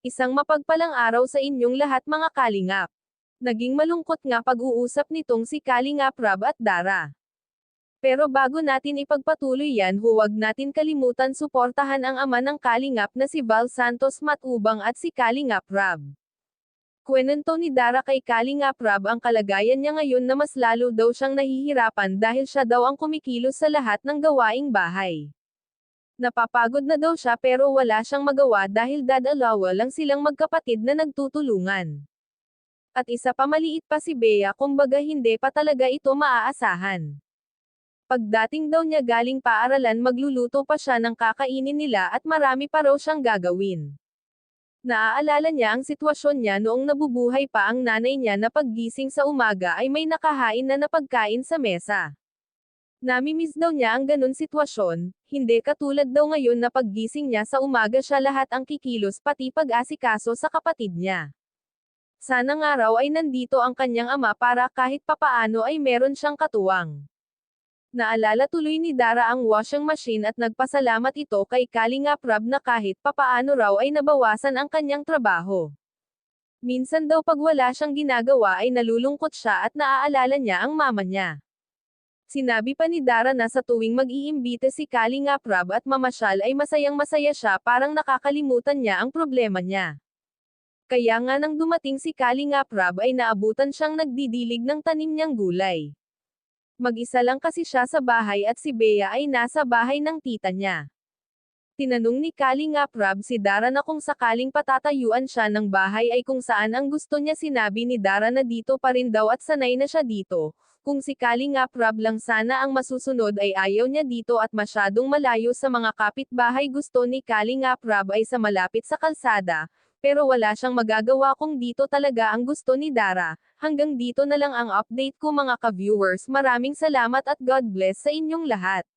Isang mapagpalang araw sa inyong lahat mga kalingap. Naging malungkot nga pag-uusap nitong si Kalingap Rab at Dara. Pero bago natin ipagpatuloy yan, huwag natin kalimutan suportahan ang ama ng Kalingap na si Val Santos Matubang at si Kalingap Rab. Kwento ni Dara kay Kalingap Rab ang kalagayan niya ngayon na mas lalo daw siyang nahihirapan dahil siya daw ang kumikilos sa lahat ng gawaing bahay. Napapagod na daw siya pero wala siyang magawa dahil dadalawa lang silang magkapatid na nagtutulungan. At isa pa maliit pa si Bea kumbaga hindi pa talaga ito maaasahan. Pagdating daw niya galing paaralan magluluto pa siya ng kakainin nila at marami pa raw siyang gagawin. Naaalala niya ang sitwasyon niya noong nabubuhay pa ang nanay niya na paggising sa umaga ay may nakahain na napagkain sa mesa. Namimiss daw niya ang ganun sitwasyon, hindi katulad daw ngayon na paggising niya sa umaga siya lahat ang kikilos pati pag-asikaso sa kapatid niya. Sana nga raw ay nandito ang kanyang ama para kahit papaano ay meron siyang katuwang. Naalala tuloy ni Dara ang washing machine at nagpasalamat ito kay Kalingap Rab na kahit papaano raw ay nabawasan ang kanyang trabaho. Minsan daw pag wala siyang ginagawa ay nalulungkot siya at naaalala niya ang mama niya. Sinabi pa ni Dara na sa tuwing mag-iimbita si Kalingap Rab at mamasyal ay masayang-masaya siya parang nakakalimutan niya ang problema niya. Kaya nga nang dumating si Kalingap Rab ay naabutan siyang nagdidilig ng tanim niyang gulay. Mag-isa lang kasi siya sa bahay at si Bea ay nasa bahay ng tita niya. Tinanong ni Kalingap Rab si Dara na kung sakaling patatayuan siya ng bahay ay kung saan ang gusto niya. Sinabi ni Dara na dito pa rin daw at sanay na siya dito. Kung si Kalingap Rab lang sana ang masusunod ay ayaw niya dito at masyadong malayo sa mga kapitbahay. Gusto ni Kalingap Rab ay sa malapit sa kalsada, pero wala siyang magagawa kung dito talaga ang gusto ni Dara. Hanggang dito na lang ang update ko mga ka-viewers. Maraming salamat at God bless sa inyong lahat.